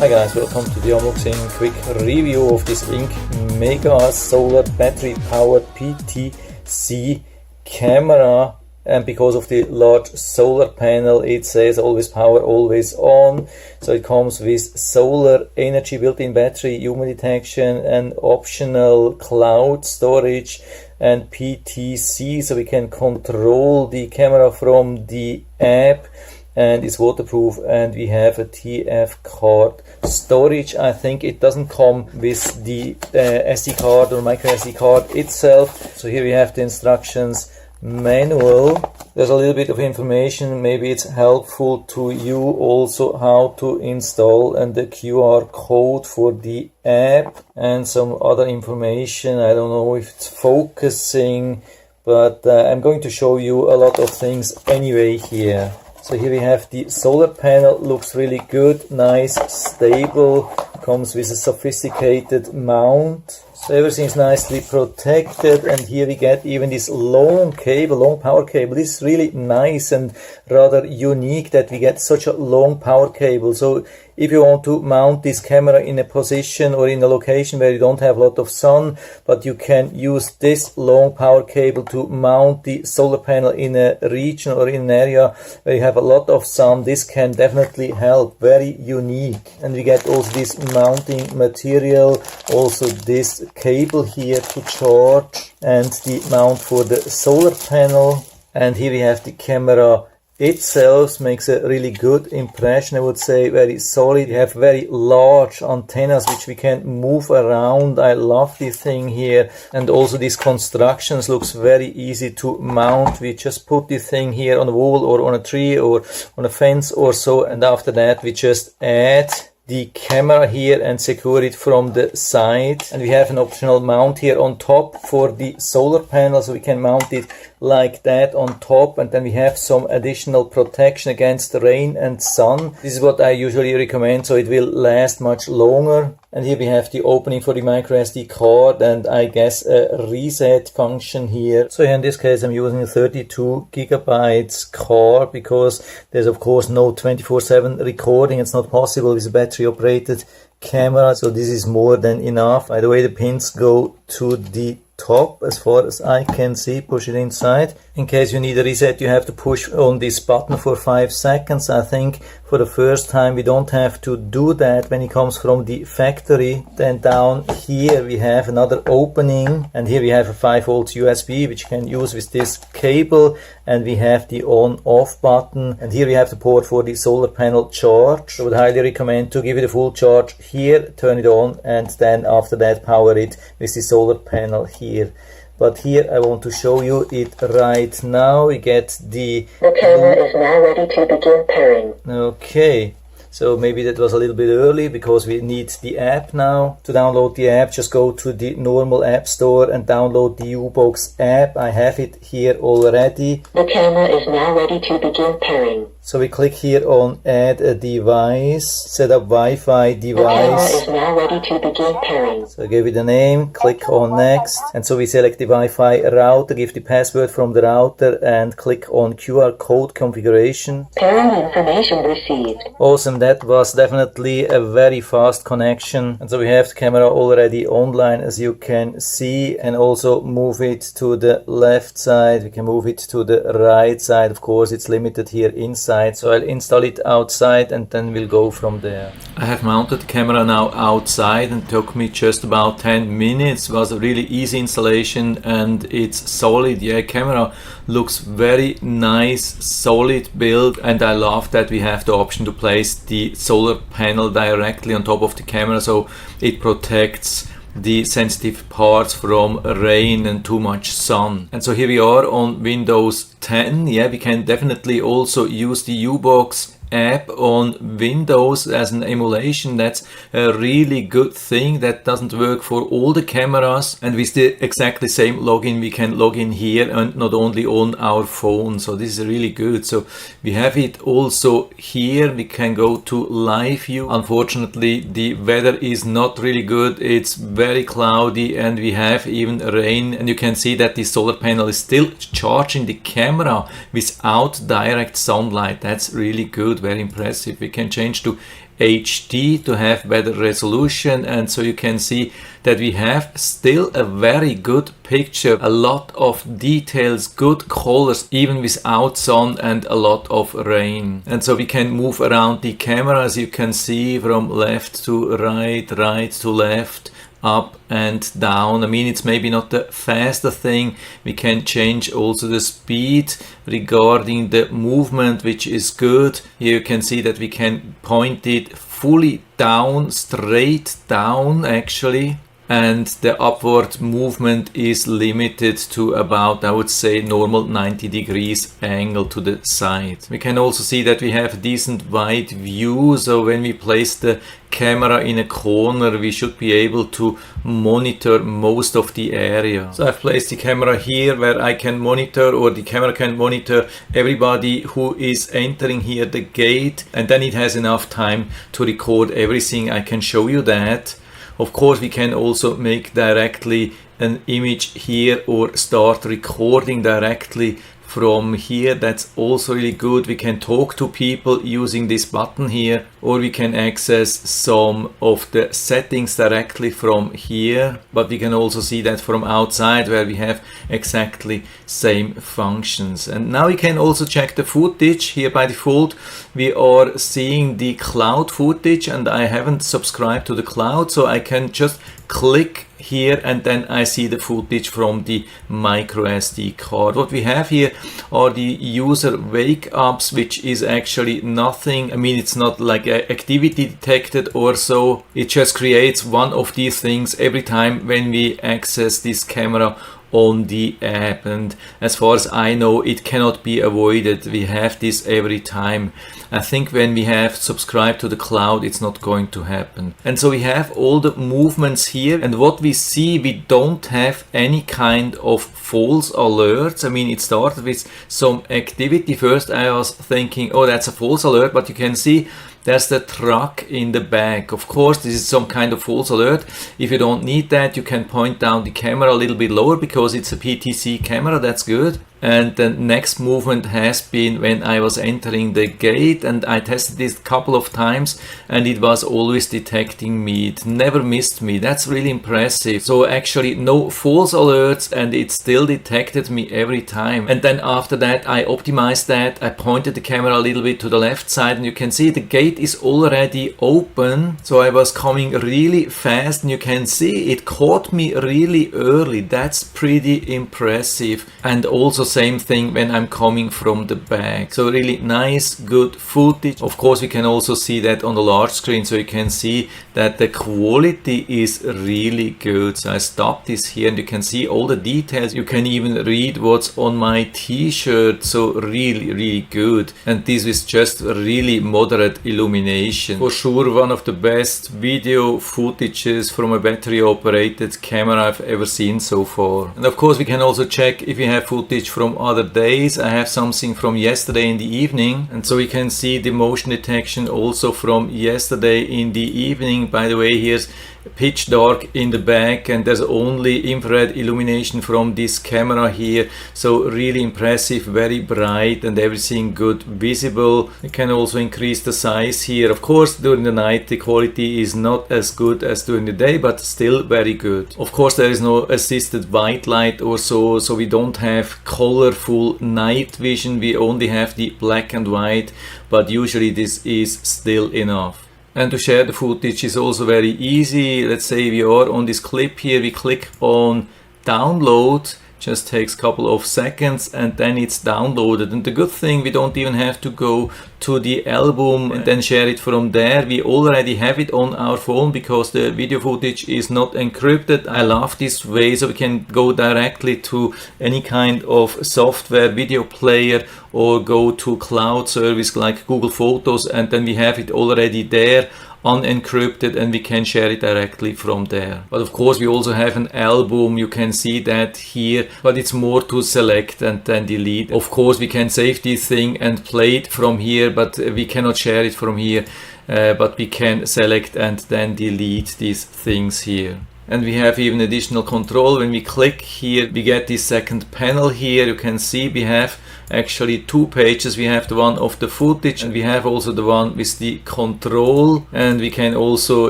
Hi guys, welcome to the unboxing quick review of this Link Mega Solar Battery Powered PTC camera. And because of the large solar panel, it says always power, always on. So it comes with solar energy, built-in battery, human detection, and optional cloud storage and PTC, so we can control the camera from the app. And it's waterproof, and we have a TF card storage. I think it doesn't come with the SD card or micro SD card itself. So here we have the instructions manual. There's a little bit of information, maybe it's helpful to you also how to install, and the QR code for the app and some other information. I don't know if it's focusing, but I'm going to show you a lot of things anyway here. So here we have the solar panel, looks really good, nice, stable, comes with a sophisticated mount. So everything is nicely protected, and here we get even this long cable, long power cable. This is really nice and rather unique that we get such a long power cable. So if you want to mount this camera in a position or in a location where you don't have a lot of sun, but you can use this long power cable to mount the solar panel in a region or in an area where you have a lot of sun, this can definitely help. Very unique. And we get also this mounting material, also this cable here to charge, and the mount for the solar panel. And here we have the camera itself, makes a really good impression, I would say. Very solid. We have very large antennas which we can move around. I love this thing here. And also these constructions looks very easy to mount. We just put this thing here on a wall or on a tree or on a fence or so, and after that we just add the camera here and secure it from the side. And we have an optional mount here on top for the solar panel, so we can mount it like that on top, and then we have some additional protection against rain and sun. This is what I usually recommend, so it will last much longer. And here we have the opening for the micro SD card, and I guess a reset function here. So in this case I'm using a 32 gigabytes card because there's of course no 24/7 recording. It's not possible with a battery operated camera, so this is more than enough. By the way, the pins go to the top as far as I can see. Push it inside. In case you need a reset, you have to push on this button for 5 seconds. I think for the first time we don't have to do that when it comes from the factory. Then down here we have another opening, and here we have a 5 volts USB which you can use with this cable, and we have the on off button, and here we have the port for the solar panel charge. I would highly recommend to give it a full charge here, turn it on, and then after that power it with the solar panel here. But here I want to show you it right now. We get the camera is now ready to begin pairing. Okay, so maybe that was a little bit early because we need the app now. To download the app, just go to the normal app store and download the U-Box app. I have it here already. The camera is now ready to begin pairing. So we click here on add a device, set up Wi-Fi device. The camera is now ready to begin pairing. So I give it a name, click on next, and so we select the Wi-Fi router, give the password from the router, and click on QR code configuration. Pairing information received. Awesome, that was definitely a very fast connection. And so we have the camera already online, as you can see, and also move it to the left side. We can move it to the right side. Of course, it's limited here inside. So I'll install it outside and then we'll go from there. I have mounted the camera now outside, and it took me just about 10 minutes. It was a really easy installation and it's solid. Yeah, camera looks very nice, solid build, and I love that we have the option to place the solar panel directly on top of the camera, so it protects the sensitive parts from rain and too much sun. And so here we are on Windows 10. Yeah, we can definitely also use the U-Box app on Windows as an emulation. That's a really good thing. That doesn't work for all the cameras, and with the exactly same login we can log in here and not only on our phone. So this is really good. So we have it also here. We can go to live view. Unfortunately the weather is not really good. It's very cloudy and we have even rain, and you can see that the solar panel is still charging the camera without direct sunlight. That's really good. very impressive. We can change to HD to have better resolution, and so you can see that we have still a very good picture, a lot of details, good colors even without sun and a lot of rain. And so we can move around the camera, as you can see, from left to right, right to left, up and down. I mean, it's maybe not the faster thing. We can change also the speed regarding the movement, which is good. Here you can see that we can point it fully down, straight down actually. And the upward movement is limited to about, I would say, normal 90 degrees angle to the side. We can also see that we have a decent wide view, so when we place the camera in a corner, we should be able to monitor most of the area. So I've placed the camera here where I can monitor, or the camera can monitor everybody who is entering here the gate, and then it has enough time to record everything. I can show you that. Of course, we can also make directly an image here or start recording directly from here. That's also really good. We can talk to people using this button here, or we can access some of the settings directly from here, but we can also see that from outside where we have exactly same functions. And now we can also check the footage. Here by default we are seeing the cloud footage, and I haven't subscribed to the cloud, so I can just click here and then I see the footage from the micro SD card. What we have here are the user wake ups, which is actually nothing. I mean, it's not like activity detected or so. It just creates one of these things every time when we access this camera on the app, and as far as I know, it cannot be avoided. We have this every time. I think when we have subscribed to the cloud, it's not going to happen. And so we have all the movements here, and what we see, we don't have any kind of false alerts. I mean, it started with some activity. First I was thinking, oh, that's a false alert, but you can see there's the truck in the back. Of course, this is some kind of false alert. If you don't need that, you can point down the camera a little bit lower because it's a PTZ camera. That's good. And the next movement has been when I was entering the gate, and I tested this a couple of times and it was always detecting me. It never missed me. That's really impressive. So actually no false alerts, and it still detected me every time. And then after that I optimized that. I pointed the camera a little bit to the left side, and you can see the gate is already open. So I was coming really fast, and you can see it caught me really early. That's pretty impressive. And also same thing when I'm coming from the back. So really nice, good footage. Of course, we can also see that on the large screen, so you can see that the quality is really good. So I stopped this here and you can see all the details. You can even read what's on my t-shirt. So really good. And this is just really moderate illumination. For sure one of the best video footages from a battery operated camera I've ever seen so far. And of course we can also check if we have footage from other days. I have something from yesterday in the evening, and so we can see the motion detection also from yesterday in the evening. By the way, here's pitch dark in the back, and there's only infrared illumination from this camera here. So really impressive, very bright and everything good visible. You can also increase the size here. Of course, during the night the quality is not as good as during the day, but still very good. Of course, there is no assisted white light or so we don't have colorful night vision. We only have the black and white, but usually this is still enough. And to share the footage is also very easy. Let's say we are on this clip here, we click on download, just takes a couple of seconds and then it's downloaded. And the good thing, we don't even have to go to the album and then share it from there. We already have it on our phone because the video footage is not encrypted. I love this way, so we can go directly to any kind of software video player or go to cloud service like Google Photos, and then we have it already there unencrypted and we can share it directly from there. But of course we also have an album, you can see that here, but it's more to select and then delete. Of course we can save this thing and play it from here, but we cannot share it from here, but we can select and then delete these things here. And we have even additional control. When we click here, we get this second panel here. You can see we have actually two pages. We have the one of the footage, and we have also the one with the control, and we can also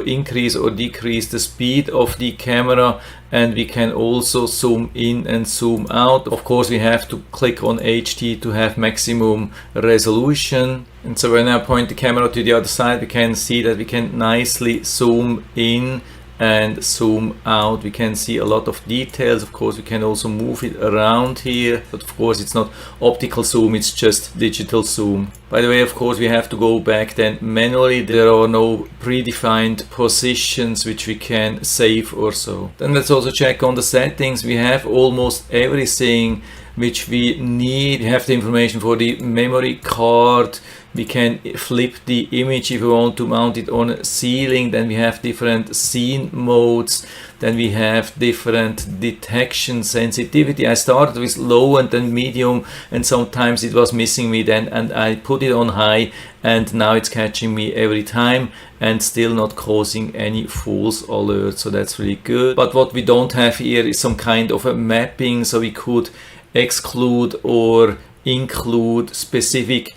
increase or decrease the speed of the camera, and we can also zoom in and zoom out. Of course, we have to click on HD to have maximum resolution. And so when I point the camera to the other side, we can see that we can nicely zoom in and zoom out. We can see a lot of details. Of course, we can also move it around here, but of course it's not optical zoom, it's just digital zoom. By the way, of course, we have to go back then manually. There are no predefined positions which we can save or so. Then let's also check on the settings. We have almost everything which we need. We have the information for the memory card. We can flip the image if we want to mount it on a ceiling. Then we have different scene modes. Then we have different detection sensitivity. I started with low and then medium, and sometimes it was missing me then, and I put it on high, and now it's catching me every time and still not causing any false alerts. So that's really good. But what we don't have here is some kind of a mapping, so we could exclude or include specific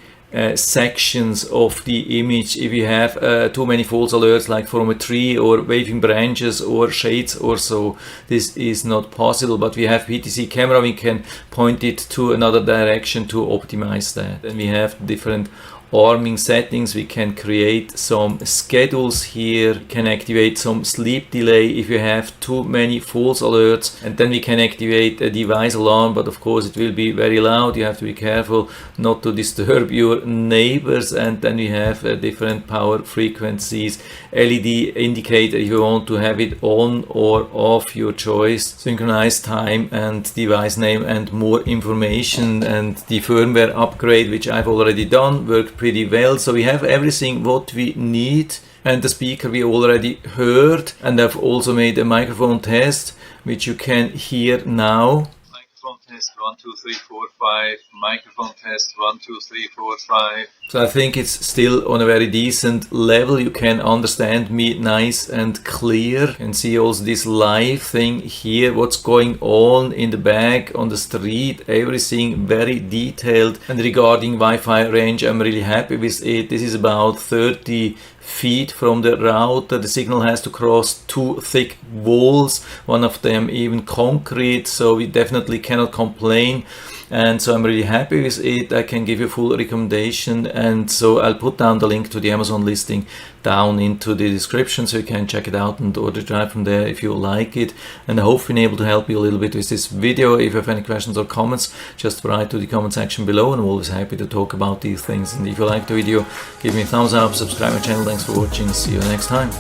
sections of the image if you have too many false alerts, like from a tree or waving branches or shades or so. This is not possible, but we have PTZ camera. We can point it to another direction to optimize that. And we have different arming settings. We can create some schedules here. We can activate some sleep delay if you have too many false alerts, and then we can activate a device alarm, but of course it will be very loud. You have to be careful not to disturb your neighbors. And then we have different power frequencies, LED indicator if you want to have it on or off, your choice, synchronize time and device name, and more information. And the firmware upgrade, which I've already done, worked pretty well. So we have everything what we need, and the speaker we already heard, and I've also made a microphone test which you can hear now. Microphone test 1 2 3 4 5. Microphone test 1 2 3 4 5. So I think it's still on a very decent level. You can understand me nice and clear. You can see also this live thing here, what's going on in the back on the street, everything very detailed. And regarding Wi-Fi range, I'm really happy with it. This is about 30 feet from the router. The signal has to cross two thick walls, one of them even concrete, so we definitely cannot complain. And so I'm really happy with it. I can give you full recommendation, and so I'll put down the link to the Amazon listing down into the description, so you can check it out and order it right from there if you like it. And I hope I've been able to help you a little bit with this video. If you have any questions or comments, just write to the comment section below, and I'm always happy to talk about these things. And if you like the video, give me a thumbs up, subscribe my channel. Thanks for watching, see you next time.